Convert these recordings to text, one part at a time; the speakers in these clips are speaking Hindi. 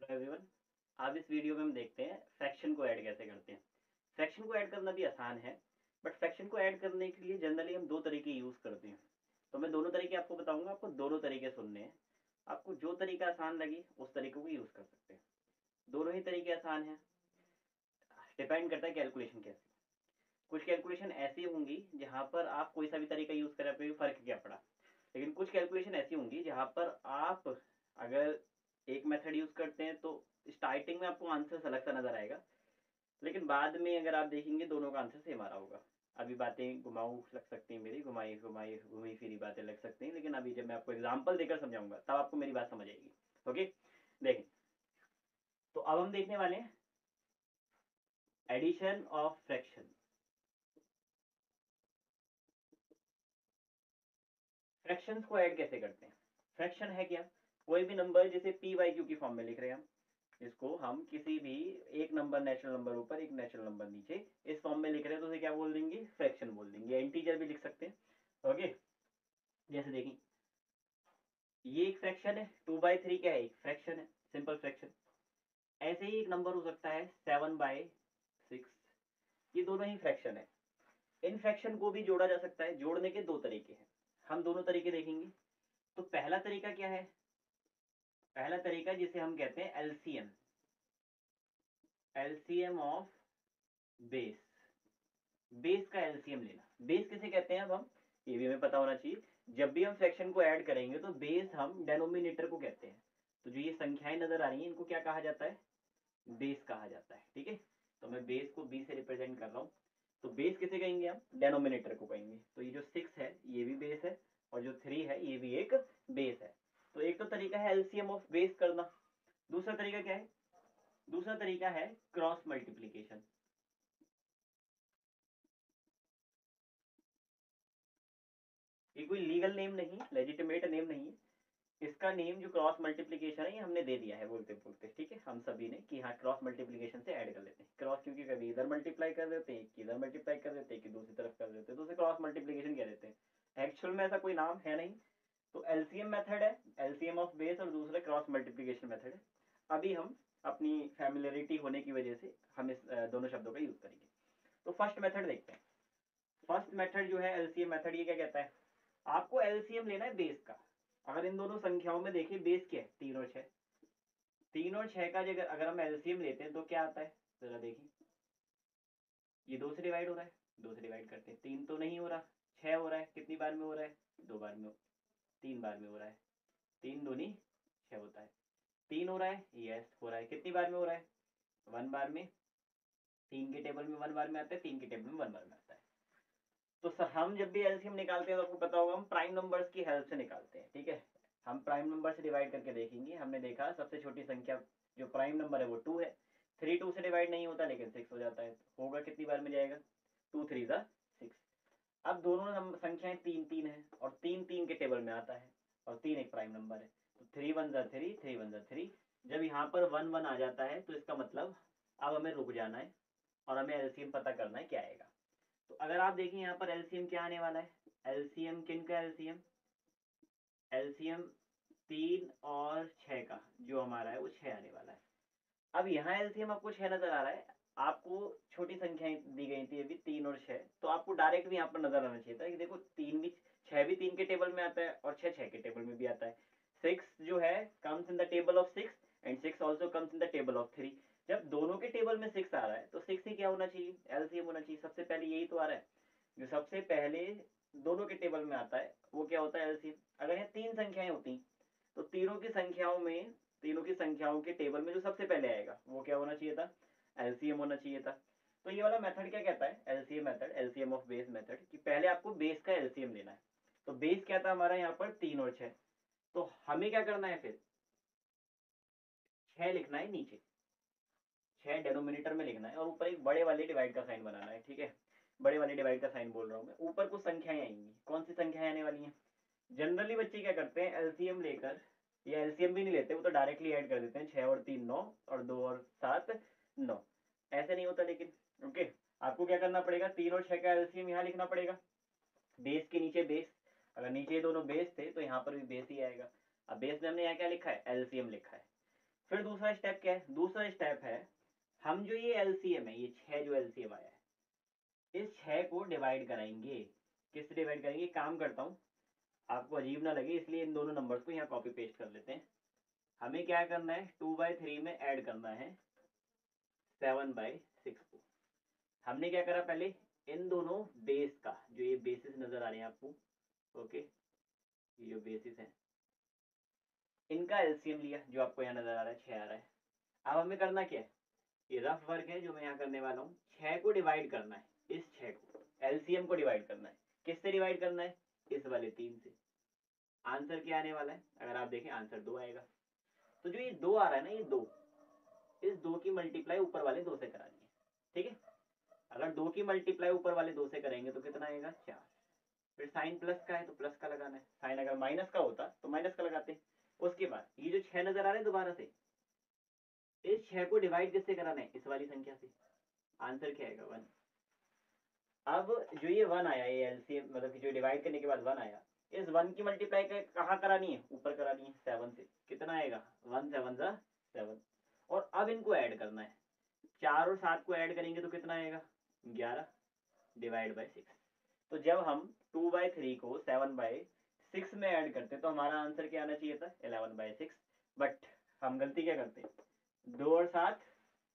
एवरीवन। आज इस वीडियो में हम देखते हैं फ्रैक्शन को ऐड कैसे करते हैं। फ्रैक्शन को ऐड करना भी आसान है, बट फ्रैक्शन को ऐड करने के लिए जनरली हम दो तरीके यूज़ करते हैं। तो मैं दोनों तरीके आपको बताऊंगा, आपको दोनों तरीके सुनने हैं। आपको जो तरीका आसान लगे उस तरीके को यूज़ कर सकते हैं। दोनों ही तरीके आसान हैं, डिपेंड करता है कैलकुलेशन कैसी। कुछ कैलकुलेशन ऐसी होंगी जहाँ पर आप कोई सा भी तरीका यूज़ करें आपको फ़र्क क्या पड़ा, लेकिन कुछ कैलकुलेशन ऐसी होंगी जहाँ पर आप अगर एक मेथड यूज़ करते हैं तो स्टार्टिंग में आपको आंसर अलग सा नज़र आएगा, लेकिन बाद में अगर आप देखेंगे दोनों का आंसर सेम आ रहा होगा। अभी बातें घुमाऊ लग सकती हैं, मेरी घुमाई घुमाई घूमी फिरी बातें लग सकती हैं, लेकिन अभी जब मैं आपको एग्जांपल देकर समझाऊंगा तब आपको मेरी बात समझ आएगी। ओके, देखें। तो अब हम देखने वाले हैं एडिशन ऑफ फ्रैक्शन। फ्रैक्शंस को ऐड कैसे करते हैं। फ्रैक्शन है क्या? कोई भी नंबर जैसे पी वाई क्यू की फॉर्म में लिख रहे हैं हम, इसको हम किसी भी एक नंबर नेचुरल नंबर ऊपर एक नेचुरल नंबर नीचे इस फॉर्म में लिख रहे हैं तो उसे क्या बोल देंगे? फ्रैक्शन बोल देंगे। इंटीजर भी लिख सकते हैं। ओके, जैसे देखिए ये एक फ्रैक्शन है, 2/3 क्या है? एक फ्रैक्शन है, सिंपल फ्रैक्शन। ऐसे ही एक नंबर हो सकता है 7/6, ये दोनों ही फ्रैक्शन है। इन फ्रैक्शन को भी जोड़ा जा सकता है। जोड़ने के दो तरीके हैं, हम दोनों तरीके देखेंगे। तो पहला तरीका क्या है? पहला तरीका जिसे हम कहते हैं LCM, LCM of base. Base का एलसीएम लेना। बेस किसे कहते हैं अब हम, ये भी हमें पता होना चाहिए। जब भी हम फ्रैक्शन को ऐड करेंगे तो बेस हम डेनोमिनेटर को कहते हैं। तो जो ये संख्याएं नजर आ रही हैं इनको क्या कहा जाता है? बेस कहा जाता है। ठीक है, तो मैं बेस को बी से रिप्रेजेंट कर रहा हूँ। तो बेस किसे कहेंगे हम? डेनोमिनेटर को कहेंगे। तो ये जो 6 है ये भी बेस है, और जो 3 है ये भी एक बेस है। तो एक तो तरीका है एलसीएम ऑफ बेस करना। दूसरा तरीका क्या है? दूसरा तरीका है क्रॉस मल्टीप्लीकेशन। ये कोई लीगल नेम नहीं, लेजिटिमेट नेम नहीं है। इसका नेम जो क्रॉस मल्टीप्लीकेशन है ये हमने दे दिया है बोलते बोलते, ठीक है, हम सभी ने, कि हाँ क्रॉस मल्टीप्लीकेशन से ऐड कर लेते हैं। क्रॉस क्योंकि कभी इधर मल्टीप्लाई कर देते हैं, कि इधर मल्टीप्लाई कर देते हैं, कि दूसरी तरफ कर देते हैं, तो उसे क्रॉस मल्टीप्लीकेशन कह देते हैं। एक्चुअल में ऐसा कोई नाम है नहीं। तो एलसीएम मेथड है, एलसीएम ऑफ बेस, और दूसरा क्रॉस मल्टीप्लीकेशन मेथड है। अभी हम अपनी फैमिलियरिटी होने की वजह से हम इस दोनों शब्दों का यूज करेंगे। तो फर्स्ट मेथड देखते हैं। फर्स्ट मेथड जो है एलसीएम मेथड, ये क्या कहता है? आपको एलसीएम लेना है बेस का। अगर इन दोनों संख्याओं में देखिए बेस क्या है? 3 और 6। 3 और 6 का जगह अगर हम एलसीएम लेते हैं तो क्या आता है? जरा देखिए, ये 2 से डिवाइड हो रहा है, 2 से डिवाइड करते हैं, 3 तो नहीं हो रहा, 6 हो रहा है। कितनी बार में हो रहा है? 2 बार में, 3 बार में हो रहा है। 3 दूनी 6 होता है। 3 हो रहा है, यस हो रहा है। कितनी बार में हो रहा है? 1 बार में। 3 के टेबल में 1 बार में आता है, 3 के टेबल में 1 बार में आता है। तो सर हम जब भी एलसीएम निकालते हैं तो आपको पता होगा हम प्राइम नंबर्स की हेल्प से निकालते हैं। ठीक है, हम प्राइम नंबर से डिवाइड करके देखेंगे। हमने देखा सबसे छोटी संख्या जो प्राइम नंबर है वो 2 है। 3 2 से डिवाइड नहीं होता लेकिन 6 हो जाता है। होगा कितनी बार में जाएगा? 2 3 ज़ा 6। अब दोनों संख्याएं 3 3 है, और 3 3 के टेबल में आता है, और 3 एक प्राइम नंबर है। तो 3 1 ज़ा 3, 3 1 ज़ा 3। जब यहाँ पर 1 1 आ जाता है तो इसका मतलब अब हमें रुक जाना है और हमें एलसीएम पता करना है क्या आएगा। तो अगर आप देखें यहाँ पर एलसीएम क्या आने वाला है? एलसीएम किन का? एलसीएम, एलसीएम 3 और 6 का जो हमारा है वो 6 आने वाला है। अब यहाँ एलसीएम आपको 6 नजर आ रहा है। आपको छोटी संख्याएं दी गई थी अभी 3 और 6, तो आपको डायरेक्ट भी यहाँ पर नजर आना चाहिए था कि देखो 3 भी, 6 भी 3 के टेबल में आता है और 6 6 के टेबल में भी आता है। 6 जो है comes in the table of 6, and 6 also comes in the table of 3। जब दोनों के टेबल में 6 आ रहा है तो 6 ही क्या होना चाहिए? एलसीएम होना चाहिए। सबसे पहले यही तो आ रहा है, जो सबसे पहले दोनों के टेबल में आता है वो क्या होता है? एलसीएम। अगर यहाँ 3 संख्याएं होती तो तीनों की संख्याओं में, तीनों की संख्याओं के टेबल में जो सबसे पहले आएगा वो क्या होना चाहिए था? एलसीएम होना चाहिए था। तो ये वाला मेथड क्या कहता है? LCM method, LCM of base method, कि पहले आपको बेस का एलसीएम लेना है। तो बेस क्या था हमारा यहाँ पर? 3 और 6। तो हमें क्या करना है फिर? 6 लिखना है नीचे, 6 डेनोमिनेटर में लिखना है, और ऊपर एक बड़े वाले डिवाइड का साइन बनाना है। ठीक है, बड़े वाले डिवाइड का साइन बोल रहा हूँ मैं। ऊपर कुछ संख्याएं आएंगी, कौन सी संख्याएं आने वाली हैं? जनरली बच्चे क्या करते हैं? एलसीएम लेकर, या एलसीएम भी नहीं लेते, वो तो डायरेक्टली ऐड कर देते हैं। 6 और 3 9, और 2 और 7 9। ऐसे नहीं होता लेकिन। ओके, आपको क्या करना पड़ेगा? 3 और 6 का एलसीएम यहाँ लिखना पड़ेगा, बेस के नीचे बेस। अगर नीचे ये दोनों बेस थे तो यहाँ पर भी बेस ही आएगा। अब बेस में हमने यहाँ क्या लिखा है? एलसीएम लिखा है। फिर दूसरा स्टेप क्या है, दूसरा स्टेप है हम जो ये एलसीएम है, ये 6 जो एलसीएम आया है, इस 6 को डिवाइड कराएंगे। किससे डिवाइड करेंगे, काम करता हूँ आपको अजीब ना लगे इसलिए इन दोनों नंबर्स को यहाँ कॉपी पेस्ट कर लेते हैं। हमें क्या करना है, 2/3 में ऐड करना है 7/6 को। हमने क्या करा पहले, इन दोनों बेस का, जो ये बेसिस नजर आ रहे हैं आपको, ओके, ये जो बेसिस है इनका एलसीएम लिया, जो आपको यहाँ नजर आ रहा है 6 आ रहा है। अब हमें करना क्या है, ये रफ वर्क है जो मैं यहाँ करने वाला हूँ, 6 को डिवाइड करना है, इस 6 को एलसीएम को डिवाइड करना है। किससे डिवाइड करना है, इस वाले 3 से। आंसर क्या आने वाला है, अगर आप देखें आंसर 2 आएगा। तो जो ये 2 आ रहा है ना, ये 2, इस 2 की मल्टीप्लाई ऊपर वाले 2 से करानी है, ठीक है। अगर 2 की मल्टीप्लाई ऊपर वाले 2 से करेंगे तो कितना आएगा, 4। फिर साइन प्लस का है तो प्लस का लगाना है, साइन अगर माइनस का होता तो माइनस का लगाते हैं। उसके बाद ये जो 6 नजर आ रहा है दोबारा से, इस 6 को डिवाइड किससे कराना है, इस वाली संख्या से। आंसर क्या आएगा, 1। अब जो ये 1 आया, ये एलसीएम मतलब कि जो डिवाइड करने के बाद 1 आया, इस 1 की मल्टीप्लाई कहाँ करानी है, ऊपर करानी है 7 से। कितना आएगा, 1 7 जा 7। और अब इनको ऐड करना है, 4 और 7 को ऐड करेंगे तो कितना आएगा, 11 डिवाइड बाई 6। तो जब हम 2/3 को 7/6 में ऐड करते हैं तो हमारा आंसर क्या आना चाहिए था, 11/6। बट हम गलती क्या करते हैं, 2 और 7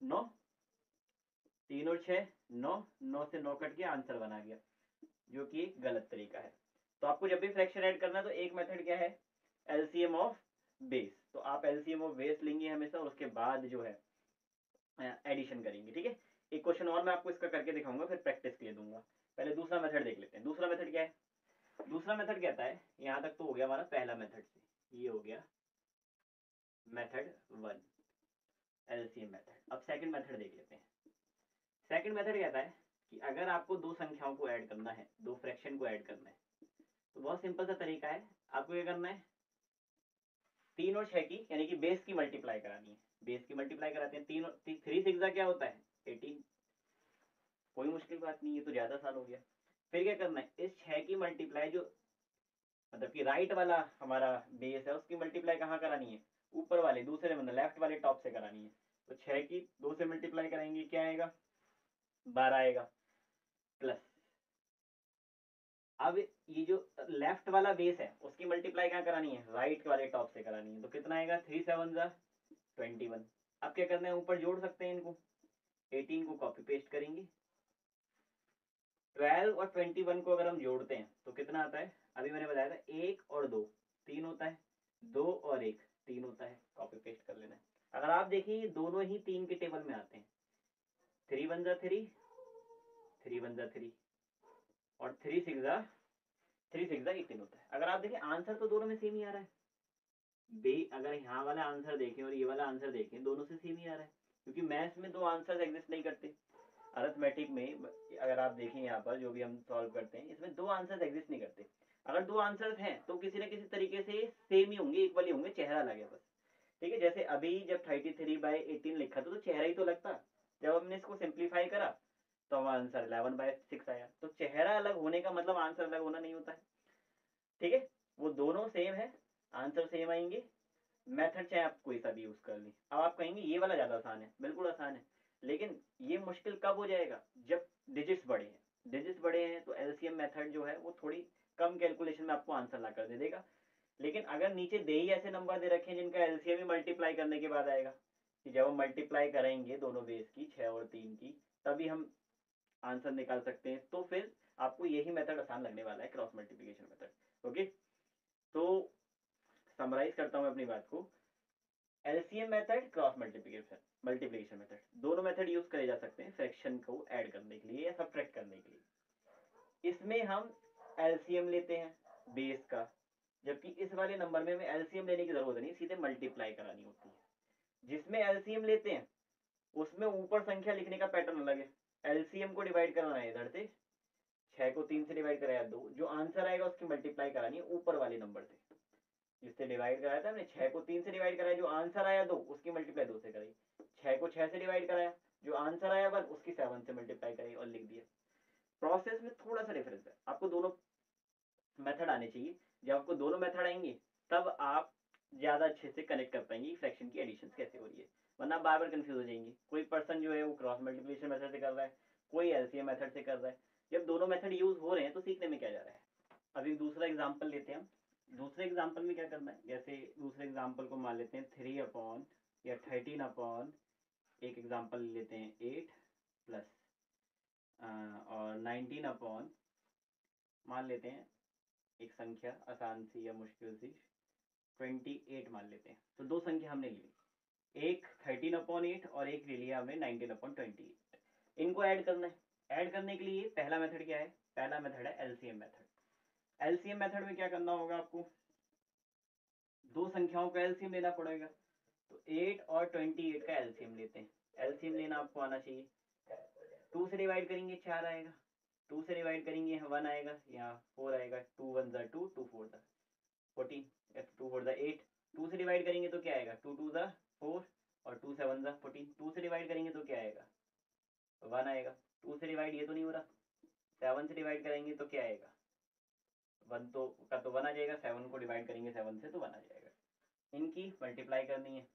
9, 3 और 6 9, 9 से 9 कट के आंसर बना गया, जो कि एक गलत तरीका है। तो आपको जब भी फ्रैक्शन ऐड करना है तो एक मेथड क्या है, एलसीएम ऑफ बेस। तो आप एलसीएम ऑफ बेस लेंगे हमेशा, और उसके बाद जो है एडिशन करेंगे, ठीक है। एक क्वेश्चन और मैं आपको इसका करके दिखाऊंगा, फिर प्रैक्टिस के लिए दूंगा। पहले दूसरा मेथड देख लेते हैं। दूसरा मेथड क्या है, दूसरा मेथड कहता है, यहाँ तक तो हो गया हमारा पहला मेथड से, ये हो गया मेथड 1, एलसीएम मेथड। अब सेकंड मेथड देख लेते हैं। सेकंड मेथड कहता है कि अगर आपको दो संख्याओं को ऐड करना है, दो फ्रैक्शन को ऐड करना है, तो बहुत सिंपल सा तरीका है। आपको क्या करना है, 3 और 6 की यानी कि बेस की मल्टीप्लाई करानी है। बेस की मल्टीप्लाई कराते हैं, 3 और 3 6 क्या होता है, 18। कोई मुश्किल बात नहीं है, तो ज्यादा आसान हो गया। फिर क्या करना है, इस 6 की मल्टीप्लाई जो मतलब कि राइट वाला हमारा बेस है उसकी मल्टीप्लाई कहाँ करानी है, ऊपर वाले दूसरे मतलब लेफ्ट वाले टॉप से करानी है। तो 6 की 2 से मल्टीप्लाई करेंगे, क्या आएगा, 12 आएगा प्लस। अब ये जो लेफ्ट वाला बेस है उसकी मल्टीप्लाई क्या करानी है, राइट वाले टॉप से करानी है। तो कितना आएगा, 3 7 जा 21। अब क्या करना है, ऊपर जोड़ सकते हैं इनको, 18 को कॉपी पेस्ट करेंगे। 12 और 21 को अगर हम जोड़ते हैं तो कितना आता है, अभी मैंने बताया था 1 और 2 3 होता है, 2 और 1 3 होता है, कॉपी पेस्ट कर लेना है। अगर आप देखें ये दोनों ही 3 के टेबल में आते हैं, 3 1 जा 3, 3 1 जा 3, और 3 6 जा 18 होता है। अगर आप देखें आंसर तो दोनों में सेम ही आ रहा है। बे अगर यहाँ वाला आंसर देखें और ये वाला आंसर देखें, दोनों से सेम ही आ रहा है, क्योंकि मैथ्स में दो आंसर एग्जिस्ट नहीं करते। अरिथमेटिक में अगर आप देखें यहाँ पर जो भी हम सॉल्व करते हैं, इसमें दो आंसर्स एग्जिस्ट नहीं करते। अगर दो आंसर्स हैं तो किसी न किसी तरीके से सेम ही होंगे, इक्वल ही होंगे, चेहरा अलग है बस, ठीक है। जैसे अभी जब 33/18 लिखा था तो चेहरा ही तो लगता, जब हमने इसको सिंप्लीफाई करा तो हमारा आंसर 11/6 आया। तो चेहरा अलग होने का मतलब आंसर अलग होना नहीं होता है, ठीक है। वो दोनों सेम है, आंसर सेम आएंगे, मेथड चाहे आप कोई सा भी यूज कर लें। अब आप कहेंगे ये वाला ज्यादा आसान है, बिल्कुल आसान है, लेकिन ये मुश्किल कब हो जाएगा, जब डिजिट्स बड़े हैं। डिजिट्स बड़े हैं तो एलसीएम मेथड जो है वो थोड़ी कम कैलकुलेशन में आपको आंसर ला कर दे देगा। लेकिन अगर नीचे दे ही ऐसे नंबर दे रखे हैं जिनका एलसीएम ही मल्टीप्लाई करने के बाद आएगा, कि जब हम मल्टीप्लाई करेंगे दोनों बेस की 6 और 3 की, तभी हम आंसर निकाल सकते हैं, तो फिर आपको यही मेथड आसान लगने वाला है, क्रॉस मल्टीप्लिकेशन मेथड, ओके। तो समराइज करता हूँ अपनी बात को, LCM method, cross multiplication multiplication method, दोनों मेथड यूज करे जा सकते हैं फ्रैक्शन को ऐड करने के लिए या सब्ट्रैक्ट करने के लिए। इसमें हम एलसीएम लेते हैं बेस का, जबकि इस वाले नंबर में हमें एलसीएम लेने की जरूरत नहीं, सीधे मल्टीप्लाई करानी होती है। जिसमें एलसीएम लेते हैं उसमें ऊपर संख्या लिखने का पैटर्न अलग है। एलसीएम को डिवाइड करना है इधर से, 6 को 3 से डिवाइड कराया 2, जो आंसर आएगा उसकी मल्टीप्लाई करानी है ऊपर वाले नंबर से, जिससे डिवाइड कराया था हमने। 6 को 3 से डिवाइड कराया, जो आंसर आया 2 उसकी मल्टीप्लाई 2 से कराई। 6 को 6 से डिवाइड कराया, जो आंसर आया 1 उसकी 7 से मल्टीप्लाई कराई और लिख दिया। प्रोसेस में थोड़ा सा डिफरेंस है, आपको दोनों मेथड आने चाहिए। जब आपको दोनों मेथड आएंगे तब आप ज़्यादा अच्छे से कनेक्ट कर पाएंगे फ्रैक्शन की एडिशन कैसे हो रही है, वरना बार बार कंफ्यूज हो जाएंगी। कोई पर्सन जो है वो क्रॉस मल्टीप्लिकेशन मेथड से कर रहा है, कोई एलसीएम मेथड से कर रहा है। जब दोनों मेथड यूज हो रहे हैं तो सीखने में क्या जा रहा है। अभी दूसरा एग्जाम्पल लेते हैं हम। दूसरे एग्जाम्पल में क्या करना है, जैसे दूसरे एग्जाम्पल को मान लेते हैं 3 अपॉन या 13 अपॉन, एक एग्जाम्पल लेते हैं 8 प्लस और 19 अपॉन, मान लेते हैं एक संख्या आसान सी या मुश्किल सी 28 मान लेते हैं। तो दो संख्या हमने ली, एक 13/8 और एक ले लिया हमने 19/28। इनको ऐड करना है। ऐड करने के लिए पहला मेथड क्या है, पहला मेथड है एलसीएम मेथड। एलसीएम मेथड में क्या करना होगा आपको, दो संख्याओं का एलसीएम लेना पड़ेगा। तो 8 और 28 का एलसीएम लेते हैं। एलसीएम लेना आपको आना चाहिए। 2 से डिवाइड करेंगे 4 आएगा, 2 से डिवाइड करेंगे 1 आएगा, यहाँ 4 आएगा, 2 1 ज़ा 2, 2 4 ज़ा 14, 2 4 ज़ा 8। 2 से डिवाइड करेंगे तो क्या आएगा, 2 2 ज़ा 4 और 2 7 ज़ा 14। 2 से डिवाइड करेंगे तो क्या आएगा, 1 आएगा। 2 से डिवाइड ये तो नहीं हो रहा, 7 से डिवाइड करेंगे तो क्या आएगा, 1 तो का तो 1 आ जाएगा, 7 को डिवाइड करेंगे 7 से तो 1 आ जाएगा। इनकी मल्टीप्लाई करनी है।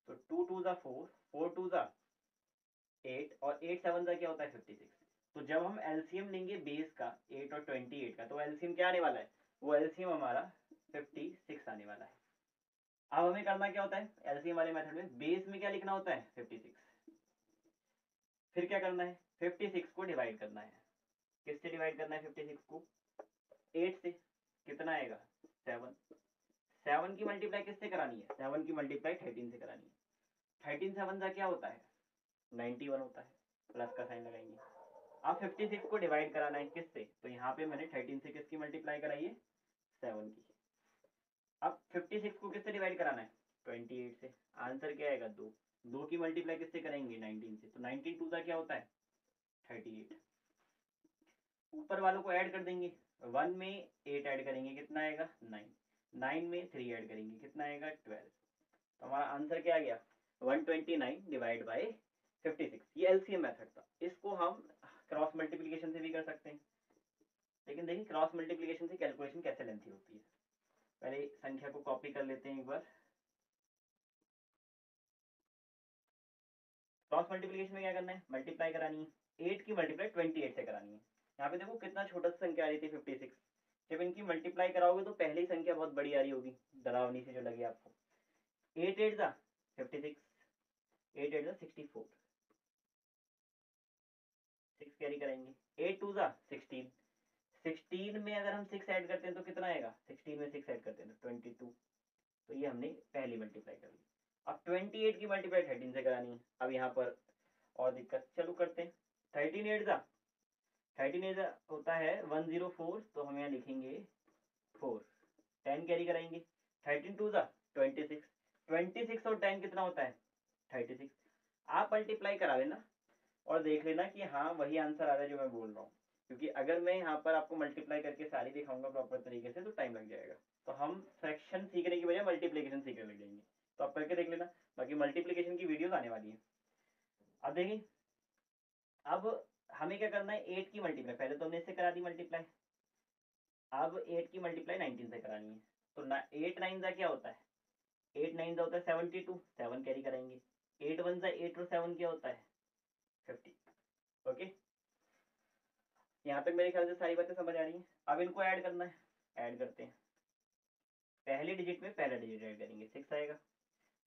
तो 2 2 ज़ा 4, 4 2 ज़ा 8 और 8 7 ज़ा क्या होता है 56। तो जब हम एलसीएम लेंगे बेस का 8 और 28 का, तो एलसीएम क्या आने वाला है, वो एलसीएम हमारा 56 आने वाला है। अब हमें करना क्या होता है एलसीएम वाले मेथड में, बेस में क्या लिखना होता है 56, फिर क्या करना है 56 को डिवाइड करना है। किससे डिवाइड करना है 56 को, 8 से। कितना आएगा 7। 7 की मल्टीप्लाई किससे करानी है, 7 की मल्टीप्लाई 13 से करानी है। 13 7 का क्या होता है 91 होता है, प्लस का साइन लगाएंगे। अब 56 को डिवाइड कराना है किससे, तो यहाँ पे मैंने 13 से किसकी मल्टीप्लाई कराई है 7 की। अब 56 को किससे डिवाइड कराना है 28 से। आंसर क्या आएगा 2। 2 की मल्टीप्लाई किससे करेंगे 19 से, तो 19 2 का क्या होता है 38। ऊपर वालों को ऐड कर देंगे, 1 में 8 ऐड करेंगे कितना आएगा 9, 9 में 3 ऐड करेंगे कितना आएगा 12। तो हमारा आंसर क्या आ गया 129 डिवाइड बाई 56। ये एलसीएम मेथड था। इसको हम क्रॉस मल्टीप्लिकेशन से भी कर सकते हैं, लेकिन देखिए क्रॉस मल्टीप्लिकेशन से कैलकुलेशन कैसे लेंथी होती है। पहले संख्या को कॉपी कर लेते हैं एक बार। क्रॉस मल्टीप्लिकेशन में क्या करना है, मल्टीप्लाई करानी है। 8 की मल्टीप्लाई 28 से करानी है। यहाँ पे देखो कितना छोटा सा संख्या आ रही थी 56। जब इनकी मल्टीप्लाई कराओगे तो पहली संख्या बहुत बड़ी आ रही होगी, डरावनी से जो लगे आपको। 8 8 ज़ा 56, 8 8 ज़ा 64, 6 कैरी करेंगे। 8 2 ज़ा 16, 16 में अगर हम 6 ऐड करते हैं तो कितना आएगा, 16 में 6 ऐड करते हैं तो 22। तो ये हमने पहली मल्टीप्लाई कर ली। अब 28 की मल्टीप्लाई 13 से करानी है। अब यहाँ पर और दिक्कत, चलो करते हैं। 13 8 ज़ा 13 8 ज़ा होता है 104, तो हम यहाँ लिखेंगे 4। 10 कैरी कराएंगे। 13 2 ज़ा 26, 26 और 10 कितना होता है 36। आप मल्टीप्लाई करा लेना और देख लेना कि हाँ वही आंसर आ रहा है जो मैं बोल रहा हूँ, क्योंकि अगर मैं यहाँ पर आपको मल्टीप्लाई करके सारी दिखाऊंगा प्रॉपर तरीके से तो टाइम लग जाएगा। तो हम फ्रैक्शन सीखने की बजाय मल्टीप्लिकेशन सीखने लग जाएंगे। तो आप करके देख लेना, बाकी मल्टीप्लिकेशन की वीडियोस आने वाली है। अब देखिए, अब हमें क्या करना है, 8 की मल्टीप्लाई पहले तो हमने इससे करा दी मल्टीप्लाई, अब 8 की मल्टीप्लाई 19 से करानी है। तो 8 9 ज़ा क्या होता है, 8 9 ज़ा होता है 72, 7 कैरी कराएंगे। 8 1 ज़ा 8 और 7 क्या होता है 50। ओके, यहाँ तक मेरे ख्याल से सारी बातें समझ आ रही हैं। अब इनको ऐड करना है, ऐड करते हैं। पहले डिजिट में पहला डिजिट ऐड करेंगे 6 आएगा,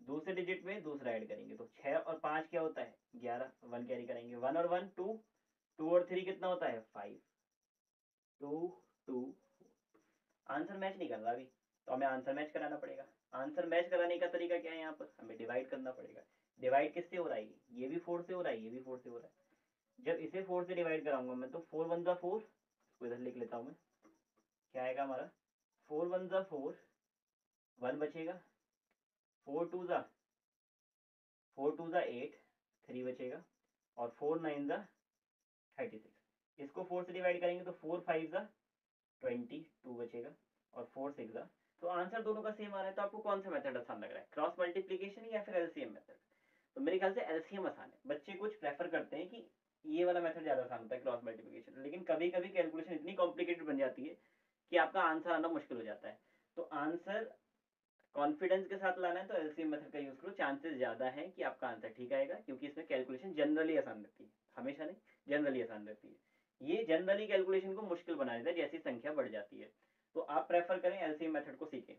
दूसरे डिजिट में दूसरा ऐड करेंगे तो 6 और 5 क्या होता है 11, 1 कैरी करेंगे। 1 और 1 2, 2 और 3 कितना होता है 5, 2 2। आंसर मैच नहीं कर रहा अभी, तो हमें आंसर मैच कराना पड़ेगा। आंसर मैच कराने का तरीका क्या है, यहाँ पर हमें डिवाइड करना पड़ेगा। डिवाइड किससे हो रहा है, ये भी 4 से हो रहा है, ये भी 4 से हो रहा है। जब इसे 4 से डिवाइड कराऊंगा मैं तो 4 1 ज़ा 4, इसको इधर लिख लेता हूँ मैं, क्या आएगा हमारा 4 1 ज़ा 4, 1 बचेगा। 4 2 ज़ा 8, 3 बचेगा। और 4 9 ज़ा 36। इसको 4 से डिवाइड करेंगे तो 4 5 ज़ा 22 बचेगा और 4 6 ज़ा। तो आंसर दोनों का सेम आ रहा है। तो आपको कौन सा मेथड आसान लग रहा है, क्रॉस मल्टीप्लिकेशन या फिर एलसीएम मेथड। तो मेरे ख्याल से एलसीएम आसान है। बच्चे कुछ प्रेफर करते हैं कि ये वाला मेथड ज़्यादा आसान होता है क्रॉस मल्टीप्लिकेशन, लेकिन कभी कभी कैलकुलेशन इतनी कॉम्प्लिकेटेड बन जाती है कि आपका आंसर आना मुश्किल हो जाता है। तो आंसर कॉन्फिडेंस के साथ लाना है तो एलसीएम मेथड का यूज करो, चांसेस ज्यादा है कि आपका आंसर ठीक आएगा, क्योंकि इसमें कैलकुलेशन जनरली आसान रहती है, हमेशा नहीं, जनरली आसान रहती है। ये जनरली कैलकुलेशन को मुश्किल बना देता है जैसी संख्या बढ़ जाती है। तो आप प्रेफर करें एलसीएम मेथड को सीखें।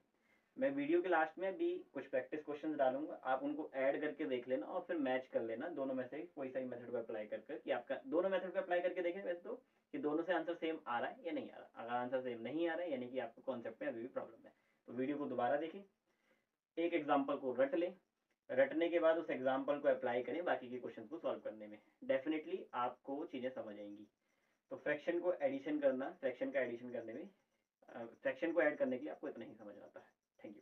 मैं वीडियो के लास्ट में भी कुछ प्रैक्टिस क्वेश्चंस डालूंगा, आप उनको ऐड करके देख लेना और फिर मैच कर लेना दोनों में से कोई सा मेथड को अप्लाई कर कि आपका दोनों मेथड को अप्लाई करके देखें वैसे तो, कि दोनों से आंसर सेम आ रहा है या नहीं आ रहा। अगर आंसर सेम नहीं आ रहा है यानी कि आपको कॉन्सेप्ट में अभी भी प्रॉब्लम है। तो वीडियो को दोबारा देखें, एक एग्जाम्पल को रट लें, रटने के बाद उस एग्जाम्पल को अप्लाई करें बाकी के क्वेश्चन को सॉल्व करने में, डेफिनेटली आपको चीज़ें समझ आएंगी। तो फ्रैक्शन को एडिशन करना, फ्रैक्शन का एडिशन करने में, फ्रैक्शन को ऐड करने के लिए आपको इतना ही समझ आता है। Thank you.